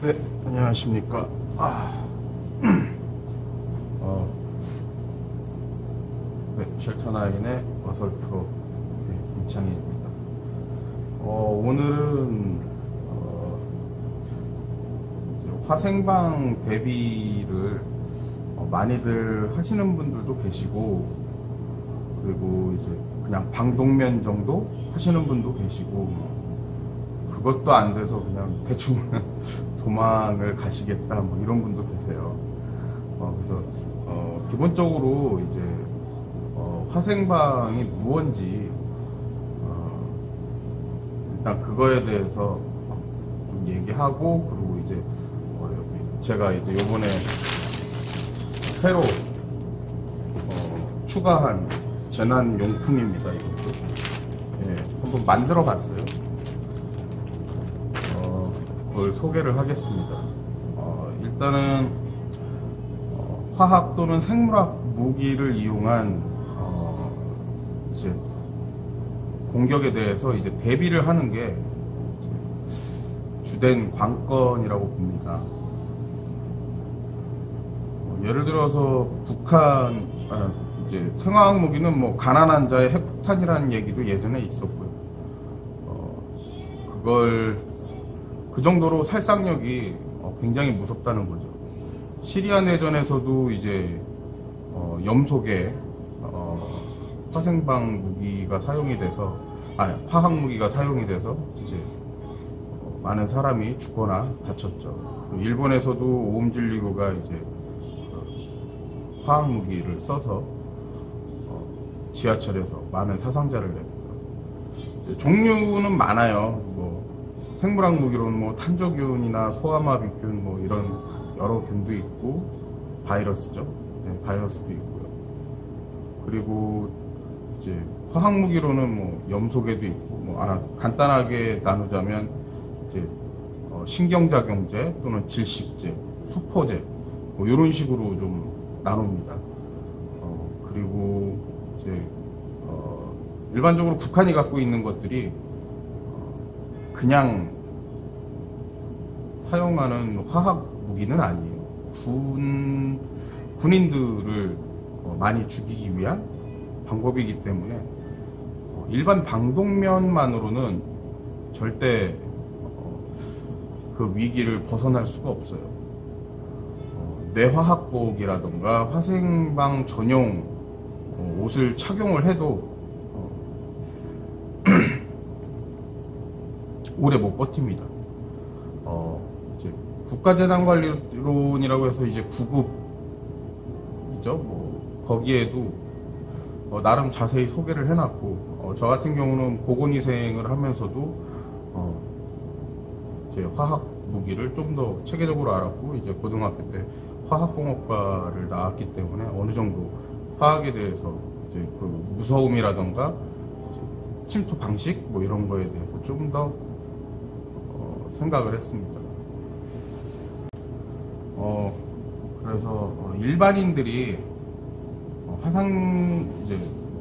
네, 안녕하십니까. 네, 쉘터나인의 어설프로 네, 임창희입니다. 오늘은 이제 화생방 대비를 많이들 하시는 분들도 계시고, 그리고 이제 그냥 방독면 정도 하시는 분도 계시고, 그것도 안 돼서 그냥 대충 도망을 가시겠다 뭐 이런 분도 계세요. 그래서 기본적으로 이제 화생방이 무언지 일단 그거에 대해서 좀 얘기하고, 그리고 이제 제가 이제 요번에 새로 추가한 재난용품입니다. 이것도 예, 한번 만들어 봤어요. 그걸 소개를 하겠습니다. 일단은 화학 또는 생물학 무기를 이용한 이제 공격에 대해서 이제 대비를 하는 게 이제 주된 관건이라고 봅니다. 예를 들어서 북한 이제 생화학 무기는 뭐 가난한 자의 핵폭탄이라는 얘기도 예전에 있었고요. 그걸 그 정도로 살상력이 굉장히 무섭다는 거죠. 시리아 내전에서도 이제 염속에 화생방 무기가 사용이 돼서, 화학 무기가 사용이 돼서 이제 많은 사람이 죽거나 다쳤죠. 일본에서도 오음질리고가 이제 화학 무기를 써서 지하철에서 많은 사상자를 냅니다. 종류는 많아요. 뭐 생물학 무기로는 뭐 탄저균이나 소아마비균 뭐 이런 여러 균도 있고, 바이러스죠. 네, 바이러스도 있고요. 그리고 이제 화학 무기로는 뭐 염소계도 있고, 뭐 간단하게 나누자면 이제 신경작용제 또는 질식제, 수포제 뭐 이런 식으로 좀 나눕니다. 그리고 이제 일반적으로 북한이 갖고 있는 것들이 그냥 사용하는 화학 무기는 아니에요. 군인들을 많이 죽이기 위한 방법이기 때문에 일반 방독면만으로는 절대 그 위기를 벗어날 수가 없어요. 뇌화학복이라던가 화생방 전용 옷을 착용을 해도 오래 못 버팁니다. 이제 국가재난관리론이라고 해서 이제 9급이죠. 뭐 거기에도 나름 자세히 소개를 해놨고, 저 같은 경우는 보건위생을 하면서도 이제 화학 무기를 좀 더 체계적으로 알았고, 이제 고등학교 때 화학공업과를 나왔기 때문에 어느 정도 화학에 대해서 이제 그 무서움이라던가 침투 방식 뭐 이런 거에 대해서 좀 더 생각을 했습니다. 그래서 일반인들이 이제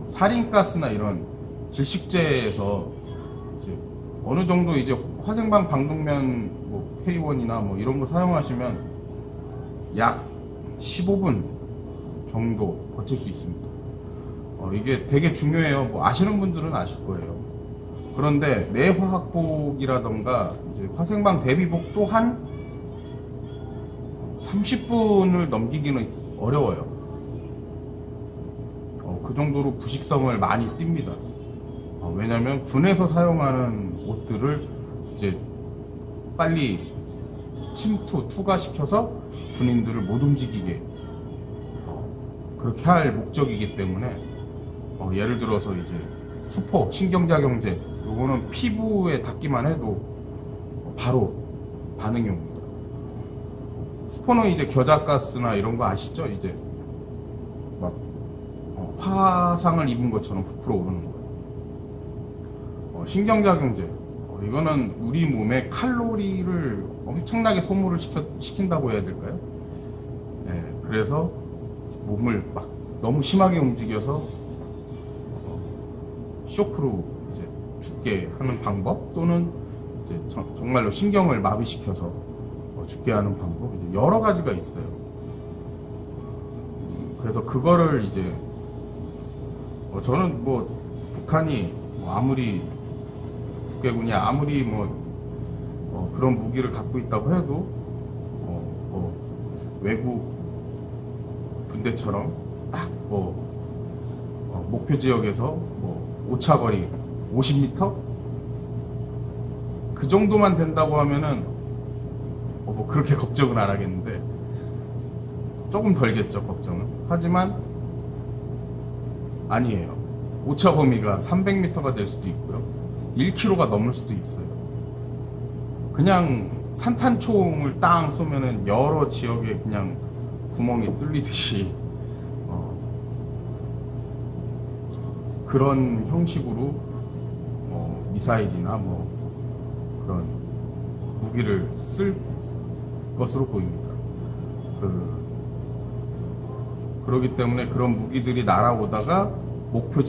살인가스나 이런 질식제에서 이제 어느 정도 이제 화생방 방독면 뭐 K1이나 뭐 이런 거 사용하시면 약 15분 정도 버틸 수 있습니다. 이게 되게 중요해요. 뭐 아시는 분들은 아실 거예요. 그런데 뇌화학복이라던가 이제 화생방 대비복 또한 30분을 넘기기는 어려워요. 그 정도로 부식성을 많이 띱니다. 왜냐면 군에서 사용하는 옷들을 이제 빨리 투과시켜서 군인들을 못 움직이게 그렇게 할 목적이기 때문에 예를 들어서 이제 수포, 신경작용제 요거는 피부에 닿기만 해도 바로 반응이 옵니다. 수포는 이제 겨자가스나 이런 거 아시죠? 이제 막 화상을 입은 것처럼 부풀어 오르는 거예요. 신경작용제 이거는 우리 몸에 칼로리를 엄청나게 소모를 시킨다고 해야 될까요? 네, 그래서 몸을 막 너무 심하게 움직여서 쇼크로 이제 죽게 하는 방법, 또는 이제 정말로 신경을 마비시켜서 죽게 하는 방법 이제 여러 가지가 있어요. 그래서 그거를 이제 저는 뭐 북한이 뭐 아무리 북괴군이 아무리 그런 무기를 갖고 있다고 해도 외국 군대처럼 딱 목표 지역에서 오차거리 50m 그 정도만 된다고 하면은 그렇게 걱정은 안 하겠는데 조금 덜겠죠, 걱정은. 하지만 아니에요. 오차 범위가 300m가 될 수도 있고요, 1km가 넘을 수도 있어요. 그냥 산탄총을 땅 쏘면은 여러 지역에 그냥 구멍이 뚫리듯이 그런 형식으로 미사일이나 그런 무기를 쓸 것으로 보입니다. 그렇기 때문에 그런 무기들이 날아오다가 목표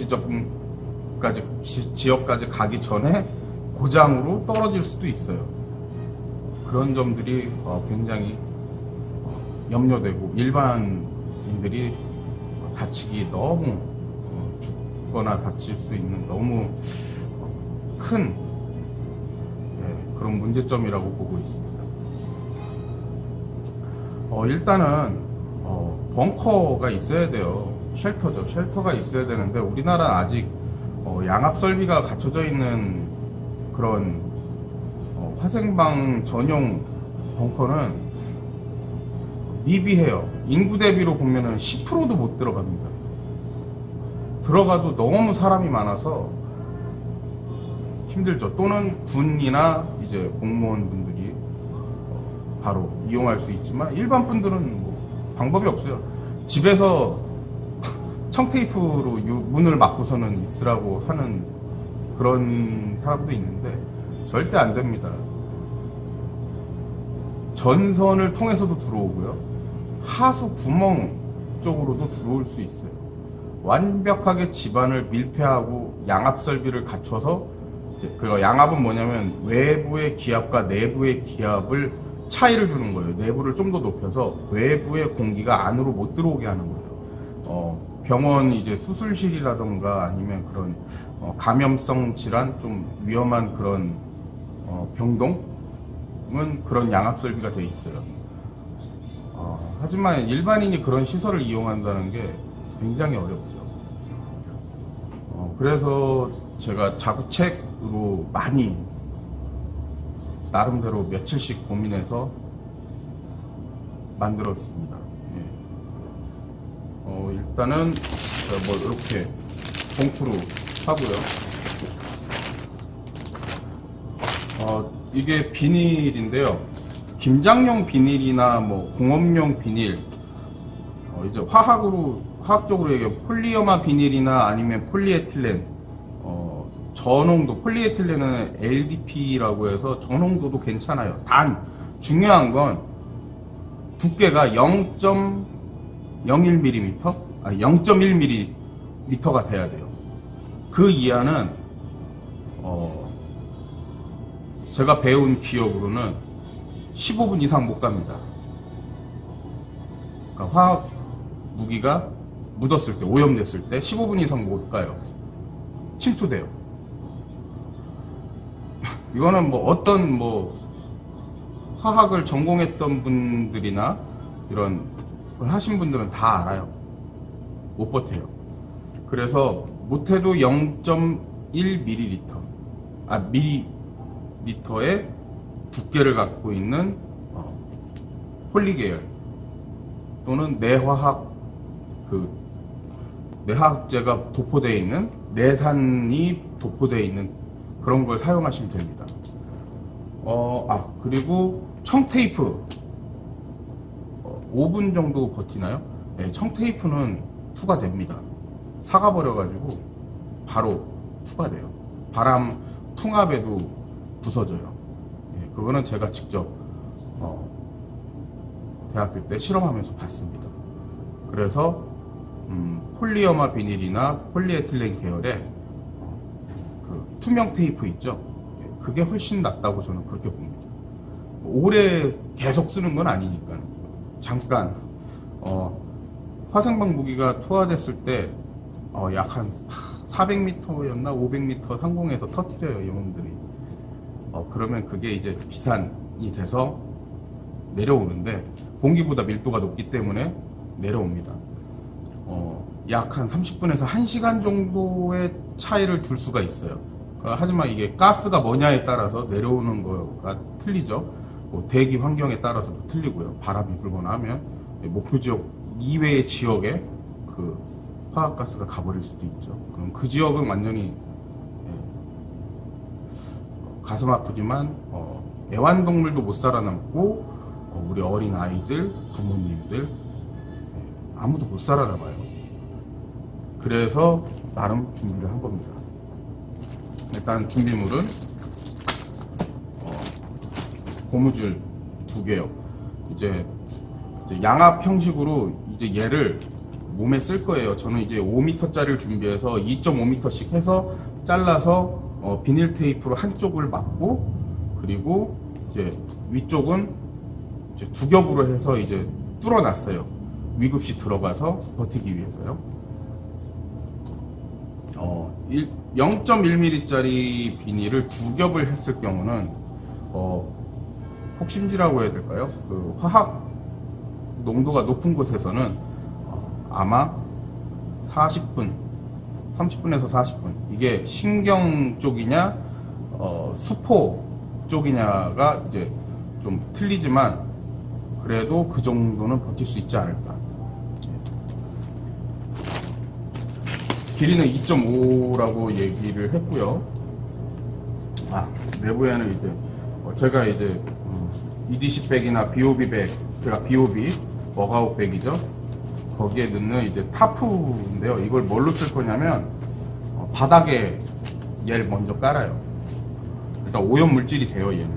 지역까지 가기 전에 고장으로 떨어질 수도 있어요. 그런 점들이 굉장히 염려되고, 일반인들이 다치기 너무 죽거나 다칠 수 있는 너무 큰 그런 문제점이라고 보고 있습니다. 일단은 벙커가 있어야 돼요. 쉘터죠. 쉘터가 있어야 되는데 우리나라 아직 양압 설비가 갖춰져 있는 그런 화생방 전용 벙커는 미비해요. 인구 대비로 보면은 10%도 못 들어갑니다. 들어가도 너무 사람이 많아서 힘들죠. 또는 군이나 이제 공무원분들이 바로 이용할 수 있지만 일반 분들은 방법이 없어요. 집에서 청테이프로 문을 막고서는 있으라고 하는 그런 사람도 있는데 절대 안 됩니다. 전선을 통해서도 들어오고요, 하수 구멍 쪽으로도 들어올 수 있어요. 완벽하게 집안을 밀폐하고 양압 설비를 갖춰서, 그 양압은 뭐냐면 외부의 기압과 내부의 기압을 차이를 주는 거예요. 내부를 좀 더 높여서 외부의 공기가 안으로 못 들어오게 하는 거예요. 병원 이제 수술실이라던가 아니면 그런 감염성 질환 좀 위험한 그런 병동은 그런 양압 설비가 되어 있어요. 하지만 일반인이 그런 시설을 이용한다는 게 굉장히 어렵죠. 그래서 제가 자구책으로 많이 나름대로 며칠씩 고민해서 만들었습니다. 일단은 이렇게 봉투로 하고요. 이게 비닐인데요. 김장용 비닐이나 공업용 비닐, 이제 화학적으로 얘기하면 폴리어마 비닐이나 아니면 폴리에틸렌, 저농도, 폴리에틸렌은 LDP라고 해서 저농도도 괜찮아요. 단 중요한 건 두께가 0.01mm, 0.1mm가 돼야 돼요. 그 이하는 제가 배운 기억으로는 15분 이상 못 갑니다. 그러니까 화학 무기가 묻었을 때, 오염됐을 때 15분 이상 못 가요. 침투돼요. 이거는 어떤 화학을 전공했던 분들이나 이런 걸 하신 분들은 다 알아요. 못 버텨요. 그래서 못해도 0.1ml, 밀리리터의 두께를 갖고 있는 폴리계열 또는 내화학제가 도포되어 있는, 내산이 도포되어 있는 그런 걸 사용하시면 됩니다. 그리고 청테이프 5분 정도 버티나요? 네, 청테이프는 투가 됩니다. 사가버려가지고 바로 투가 돼요. 바람 풍압에도 부서져요. 네, 그거는 제가 직접 대학교 때 실험하면서 봤습니다. 그래서 폴리어마 비닐이나 폴리에틸렌 계열의 그 투명 테이프 있죠? 그게 훨씬 낫다고 저는 그렇게 봅니다. 오래 계속 쓰는 건 아니니까. 잠깐 화생방 무기가 투하됐을 때 약 한 400m였나 500m 상공에서 터뜨려요, 영웅들이. 그러면 그게 이제 비산이 돼서 내려오는데, 공기보다 밀도가 높기 때문에 내려옵니다. 약 한 30분에서 1시간 정도의 차이를 둘 수가 있어요. 하지만 이게 가스가 뭐냐에 따라서 내려오는 거가 틀리죠. 대기 환경에 따라서도 틀리고요. 바람이 불거나 하면 목표 지역 이외의 지역에 그 화학가스가 가버릴 수도 있죠. 그럼 그 지역은 완전히 가슴 아프지만 애완동물도 못 살아남고 우리 어린 아이들, 부모님들 아무도 못 살아남아요. 그래서 나름 준비를 한 겁니다. 일단 준비물은 고무줄 2개요. 이제 양압 형식으로 이제 얘를 몸에 쓸 거예요. 저는 이제 5m짜리를 준비해서 2.5m씩 해서 잘라서 비닐 테이프로 한쪽을 막고, 그리고 이제 위쪽은 이제 2겹으로 해서 이제 뚫어놨어요. 위급시 들어가서 버티기 위해서요. 0.1mm짜리 비닐을 2겹을 했을 경우는 폭심지라고 해야 될까요? 그 화학 농도가 높은 곳에서는 아마 40분, 30분에서 40분, 이게 신경 쪽이냐 수포 쪽이냐가 이제 좀 틀리지만 그래도 그 정도는 버틸 수 있지 않을까. 길이는 2.5라고 얘기를 했고요. 내부에는 이제 제가 이제 EDC 백이나 BOB 백, 제가 BOB 워크아웃 백이죠. 거기에 넣는 이제 타프인데요. 이걸 뭘로 쓸 거냐면 바닥에 얘를 먼저 깔아요. 일단 오염 물질이 돼요, 얘는.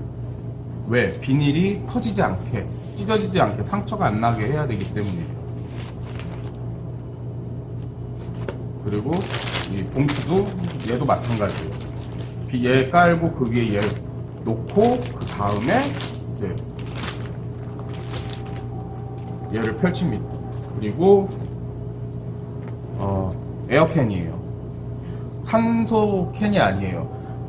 왜? 비닐이 터지지 않게, 찢어지지 않게, 상처가 안 나게 해야 되기 때문이에요. 그리고 이 봉투도 얘도 마찬가지예요. 얘 깔고 그 위에 얘 놓고 그 다음에 이제 얘를 펼칩니다. 그리고 에어캔이에요. 산소 캔이 아니에요.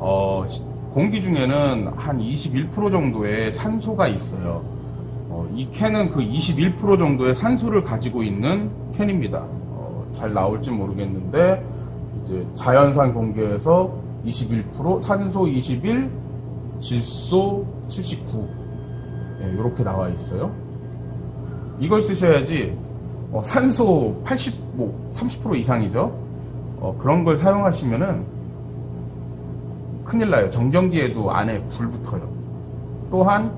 공기 중에는 한 21% 정도의 산소가 있어요. 이 캔은 그 21% 정도의 산소를 가지고 있는 캔입니다. 잘 나올지 모르겠는데 이제 자연산 공기에서 21%, 산소 21, 질소 79 이렇게 나와 있어요. 이걸 쓰셔야지 산소 30% 이상이죠. 그런 걸 사용하시면은 큰일 나요. 정전기에도 안에 불 붙어요. 또한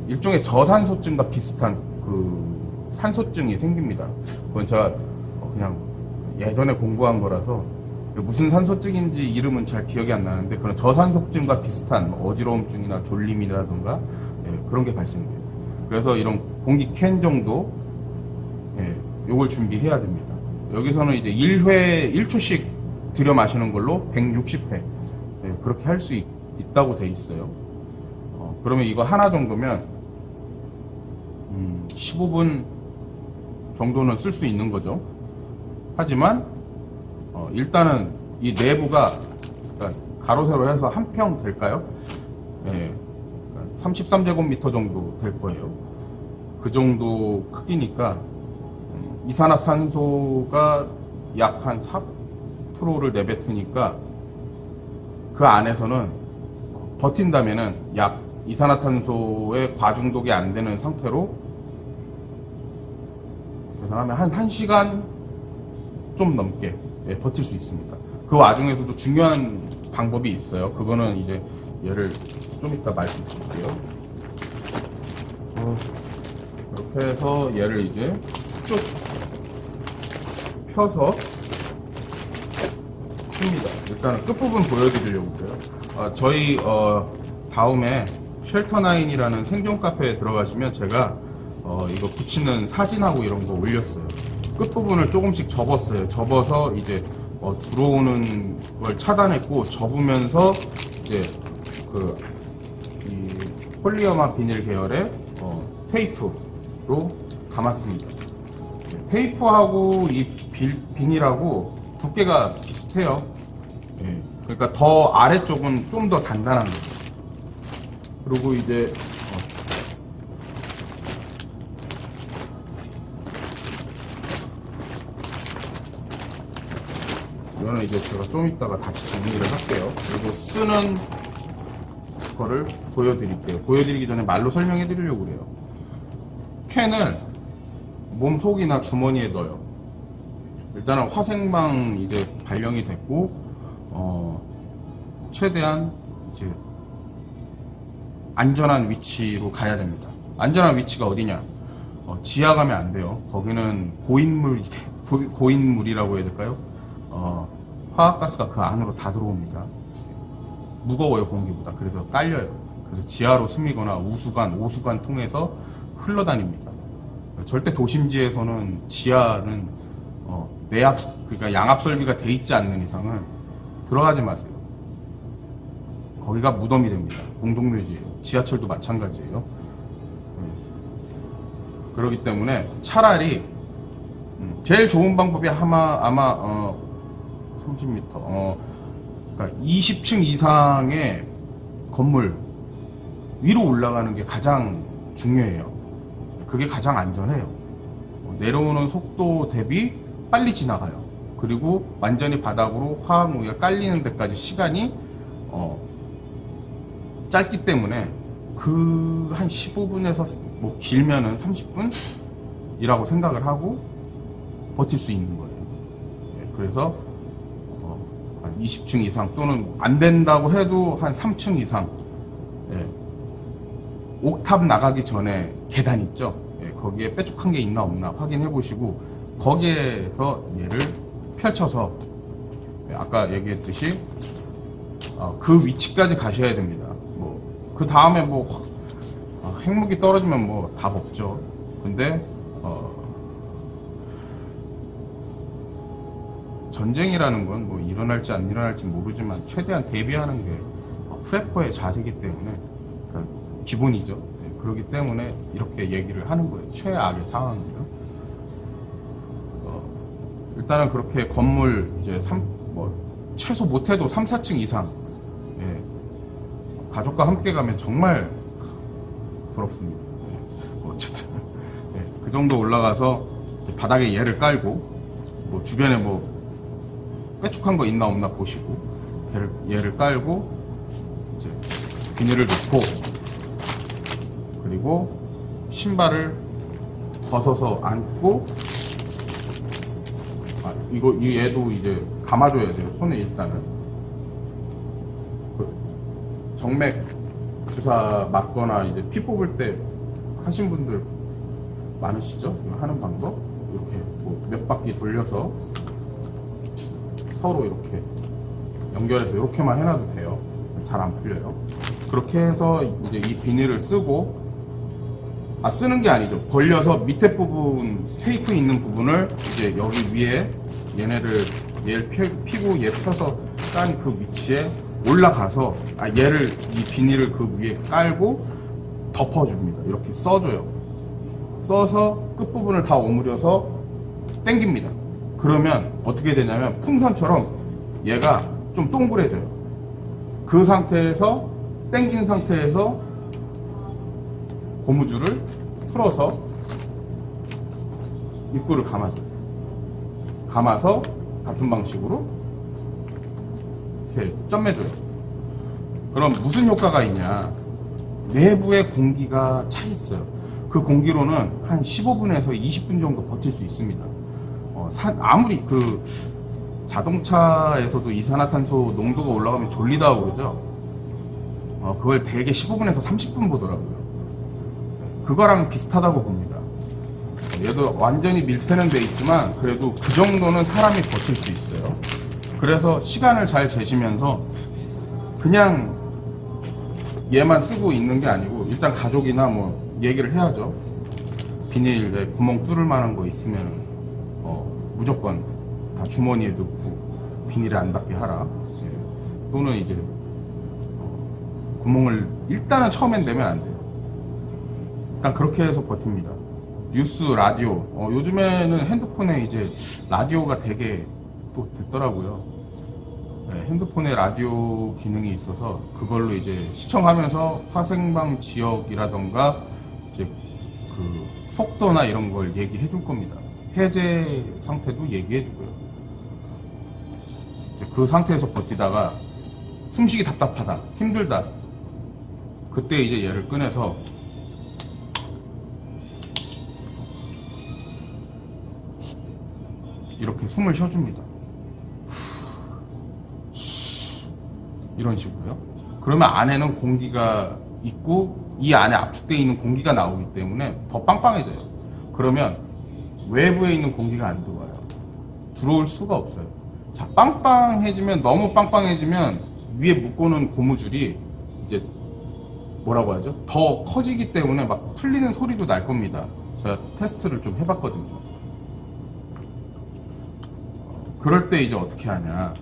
일종의 저산소증과 비슷한 그 산소증이 생깁니다. 그건 제가 그냥 예전에 공부한 거라서 무슨 산소증인지 이름은 잘 기억이 안 나는데, 그런 저산소증과 비슷한 어지러움증이나 졸림이라든가 그런 게 발생돼요. 그래서 이런 공기 캔 정도 요걸 준비해야 됩니다. 여기서는 이제 1회 1초씩 들여 마시는 걸로 160회 그렇게 할 수 있다고 돼 있어요. 그러면 이거 하나 정도면 15분 정도는 쓸 수 있는 거죠. 하지만 일단은 이 내부가 가로 세로 해서 한 평 될까요? 33제곱미터 정도 될 거예요. 그 정도 크기니까 이산화탄소가 약 한 4%를 내뱉으니까 그 안에서는 버틴다면은 약 이산화탄소에 과중독이 안 되는 상태로 계산하면 한 1시간 좀 넘게 버틸 수 있습니다. 그 와중에서도 중요한 방법이 있어요. 그거는 이제 얘를 좀 이따 말씀드릴게요. 이렇게 해서 얘를 이제 쭉 펴서 씁니다. 일단은 끝부분 보여드리려고요. 저희 다음에 쉘터9이라는 생존 카페에 들어가시면 제가 이거 붙이는 사진하고 이런 거 올렸어요. 끝부분을 조금씩 접었어요. 접어서 이제 들어오는 걸 차단했고, 접으면서 이제 그 폴리어마 비닐 계열의 테이프로 감았습니다. 테이프하고 이 비닐하고 두께가 비슷해요. 예, 그러니까 더 아래쪽은 좀 더 단단한 거예요. 그리고 이제 이거는 이제 제가 좀 이따가 다시 정리를 할게요. 그리고 쓰는 거를 보여드릴게요. 보여드리기 전에 말로 설명해 드리려고 그래요. 캔을 몸 속이나 주머니에 넣어요. 일단은 화생방 이제 발령이 됐고, 최대한 이제 안전한 위치로 가야 됩니다. 안전한 위치가 어디냐? 지하 가면 안 돼요. 거기는 고인물이라고 해야 될까요? 화학가스가 그 안으로 다 들어옵니다. 무거워요, 공기보다. 그래서 깔려요. 그래서 지하로 스미거나 오수관 통해서 흘러다닙니다. 절대 도심지에서는 지하는 그러니까 양압 설비가 돼 있지 않는 이상은 들어가지 마세요. 거기가 무덤이 됩니다. 공동묘지예요. 지하철도 마찬가지예요. 그렇기 때문에 차라리 제일 좋은 방법이 아마 30m, 그러니까 20층 이상의 건물 위로 올라가는 게 가장 중요해요. 그게 가장 안전해요. 내려오는 속도 대비 빨리 지나가요. 그리고 완전히 바닥으로 화학무기가 깔리는 데까지 시간이 짧기 때문에 그 한 15분에서 뭐 길면은 30분이라고 생각을 하고 버틸 수 있는 거예요. 그래서 한 20층 이상 또는 안 된다고 해도 한 3층 이상, 옥탑 나가기 전에 계단 있죠. 거기에 뾰족한 게 있나 없나 확인해 보시고 거기에서 얘를 펼쳐서 아까 얘기했듯이 그 위치까지 가셔야 됩니다. 그 다음에 핵무기 떨어지면 답 없죠. 근데 전쟁이라는 건 일어날지 안 일어날지 모르지만 최대한 대비하는 게 프레퍼의 자세이기 때문에 그러니까 기본이죠. 그렇기 때문에 이렇게 얘기를 하는 거예요. 최악의 상황이요. 일단은 그렇게 건물 이제 최소 못해도 3, 4층 이상 가족과 함께 가면 정말 부럽습니다. 어쨌든 그 정도 올라가서 바닥에 얘를 깔고 주변에 뾰족한 거 있나 없나 보시고 얘를 깔고 이제 비닐을 넣고 그리고 신발을 벗어서 안고 얘도 이제 감아줘야 돼요. 손에 일단은 정맥 주사 맞거나 이제 피 뽑을 때 하신 분들 많으시죠? 하는 방법 이렇게 몇 바퀴 돌려서 서로 이렇게 연결해서 이렇게만 해놔도 돼요. 잘 안 풀려요. 그렇게 해서 이제 이 비닐을 쓰고 쓰는 게 아니죠. 벌려서 밑에 부분 테이프 있는 부분을 이제 여기 위에 얘를 피고 얘 펴서 깐 그 위치에 올라가서 이 비닐을 그 위에 깔고 덮어줍니다. 이렇게 써줘요. 써서 끝부분을 다 오므려서 당깁니다. 그러면 어떻게 되냐면 풍선처럼 얘가 좀 동그래져요. 그 상태에서 당긴 상태에서 고무줄을 풀어서 입구를 감아줘요. 감아서 같은 방식으로 이렇게 점매줘요. 그럼 무슨 효과가 있냐? 내부에 공기가 차 있어요. 그 공기로는 한 15분에서 20분 정도 버틸 수 있습니다. 아무리 그 자동차에서도 이산화탄소 농도가 올라가면 졸리다고 그러죠. 그걸 대개 15분에서 30분 보더라고요. 그거랑 비슷하다고 봅니다. 얘도 완전히 밀폐는 돼 있지만 그래도 그 정도는 사람이 버틸 수 있어요. 그래서 시간을 잘 재시면서 그냥 얘만 쓰고 있는 게 아니고 일단 가족이나 얘기를 해야죠. 비닐에 구멍 뚫을 만한 거 있으면 무조건 다 주머니에 넣고 비닐에 안 닿게 하라. 또는 이제 구멍을 일단은 처음엔 내면 안 돼요. 일단 그렇게 해서 버팁니다. 뉴스, 라디오. 요즘에는 핸드폰에 이제 라디오가 되게 또 됐더라고요. 네, 핸드폰에 라디오 기능이 있어서 그걸로 이제 시청하면서 화생방 지역이라던가 이제 그 속도나 이런 걸 얘기해 줄 겁니다. 해제 상태도 얘기해 주고요. 이제 그 상태에서 버티다가 숨쉬기 답답하다, 힘들다. 그때 이제 얘를 꺼내서 이렇게 숨을 쉬어줍니다. 이런 식으로요. 그러면 안에는 공기가 있고 이 안에 압축되어 있는 공기가 나오기 때문에 더 빵빵해져요. 그러면 외부에 있는 공기가 안 들어와요. 들어올 수가 없어요. 자, 빵빵해지면, 너무 빵빵해지면 위에 묶어놓은 고무줄이 이제 뭐라고 하죠? 더 커지기 때문에 막 풀리는 소리도 날 겁니다. 제가 테스트를 좀 해봤거든요. 그럴 때 이제 어떻게 하냐,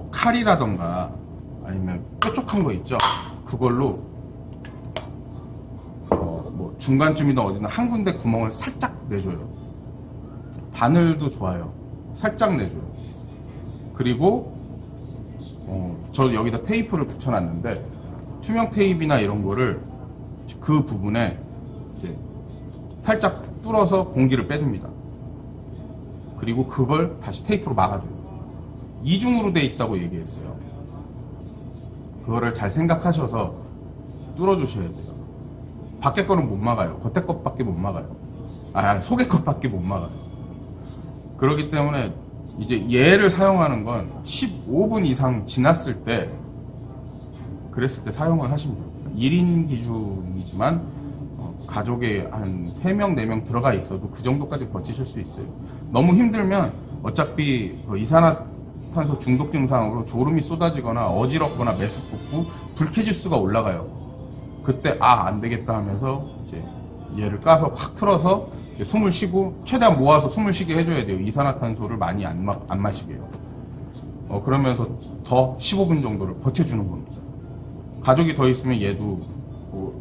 칼이라던가 아니면 뾰족한 거 있죠, 그걸로 뭐 중간쯤이든 어디나 한 군데 구멍을 살짝 내줘요. 바늘도 좋아요. 살짝 내줘요. 그리고 저 여기다 테이프를 붙여놨는데 투명 테이프나 이런 거를 그 부분에 이제 살짝 뚫어서 공기를 빼줍니다. 그리고 그걸 다시 테이프로 막아줘요. 이중으로 돼 있다고 얘기했어요. 그거를 잘 생각하셔서 뚫어주셔야 돼요. 밖에 거는 못 막아요. 겉에 것밖에 못 막아요. 속에 것밖에 못 막아요. 그렇기 때문에 이제 얘를 사용하는 건 15분 이상 지났을 때, 그랬을 때 사용을 하시면 돼요. 1인 기준이지만 가족에 한 3명, 4명 들어가 있어도 그 정도까지 버티실 수 있어요. 너무 힘들면 어차피 이산화탄소 중독 증상으로 졸음이 쏟아지거나 어지럽거나 메스껍고 불쾌지수가 올라가요. 그때 안 되겠다 하면서 이제 얘를 까서 확 틀어서 이제 숨을 쉬고, 최대한 모아서 숨을 쉬게 해줘야 돼요. 이산화탄소를 많이 안 마시게요. 그러면서 더 15분 정도를 버텨주는 겁니다. 가족이 더 있으면 얘도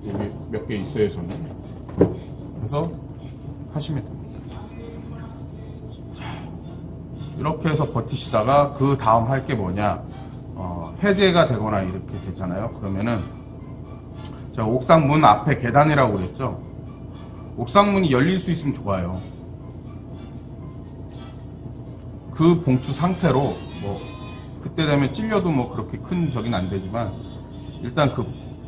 여기 몇 개 있어요, 저는. 그래서 하시면 됩니다. 자, 이렇게 해서 버티시다가 그 다음 할 게 뭐냐, 해제가 되거나 이렇게 되잖아요. 그러면은 제가 옥상 문 앞에 계단이라고 그랬죠. 옥상 문이 열릴 수 있으면 좋아요. 그 봉투 상태로 뭐 그때 되면 찔려도 뭐 그렇게 큰 적은 안 되지만 일단 그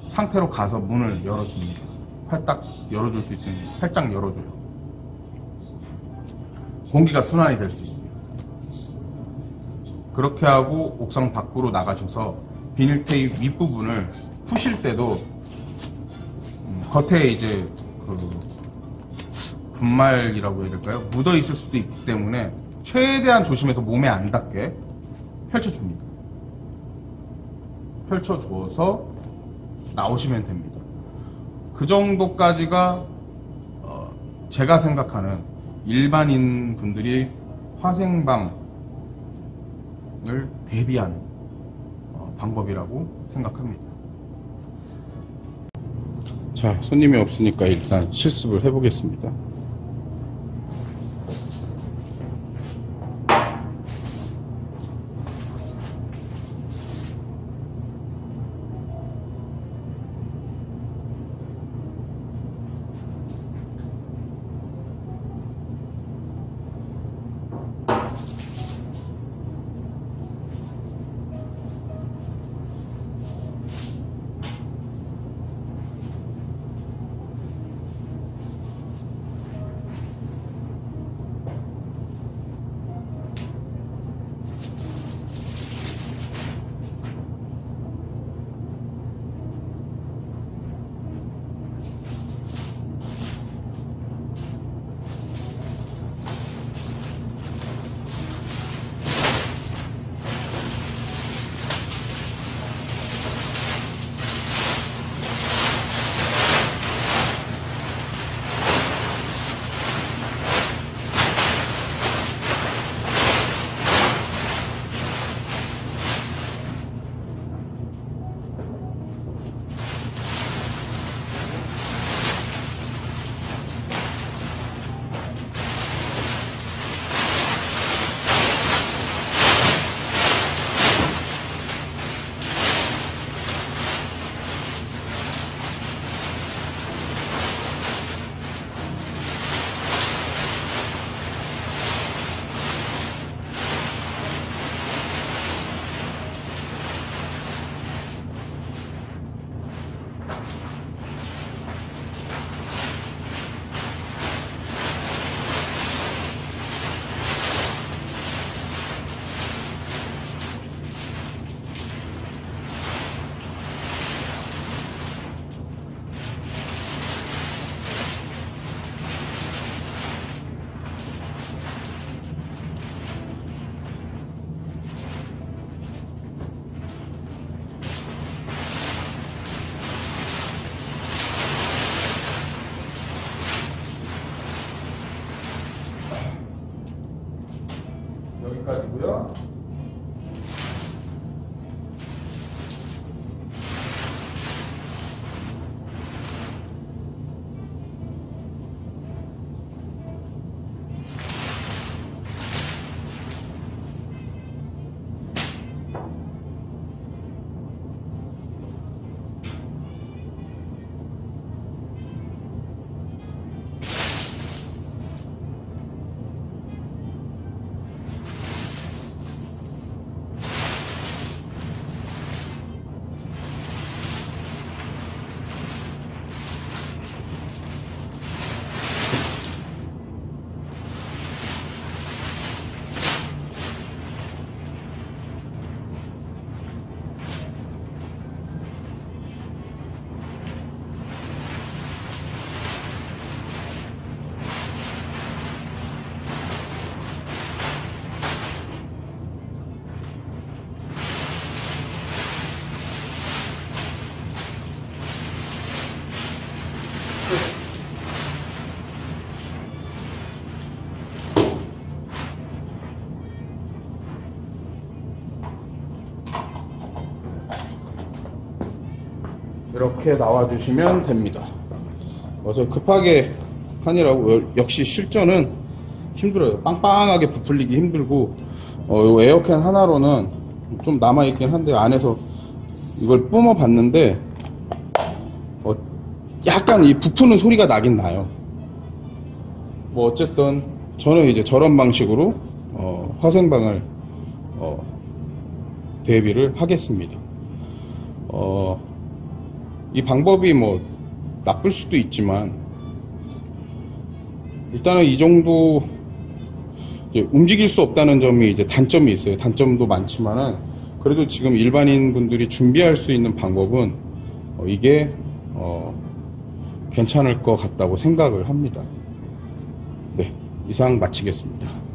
상태로 가서 문을 열어줍니다. 팔딱 열어줄 수 있으면 팔짝 열어줘요. 공기가 순환이 될 수 있게. 그렇게 하고 옥상 밖으로 나가셔서 비닐 테이프 윗부분을 푸실 때도 겉에 이제 그 분말이라고 해야 될까요? 묻어 있을 수도 있기 때문에 최대한 조심해서 몸에 안 닿게 펼쳐줍니다. 펼쳐줘서 나오시면 됩니다. 그 정도까지가 제가 생각하는 일반인 분들이 화생방을 대비하는 방법이라고 생각합니다. 자, 손님이 없으니까 일단 실습을 해보겠습니다. 여기까지고요. 이렇게 나와주시면 됩니다. 그래서 급하게 하느라고 역시 실전은 힘들어요. 빵빵하게 부풀리기 힘들고 요 에어캔 하나로는 좀 남아있긴 한데 안에서 이걸 뿜어 봤는데 약간 이 부푸는 소리가 나긴 나요. 뭐 어쨌든 저는 이제 저런 방식으로 화생방을 대비를 하겠습니다. 이 방법이 뭐 나쁠 수도 있지만 일단은 이 정도 움직일 수 없다는 점이 이제 단점이 있어요. 단점도 많지만은 그래도 지금 일반인 분들이 준비할 수 있는 방법은 이게 괜찮을 것 같다고 생각을 합니다. 네, 이상 마치겠습니다.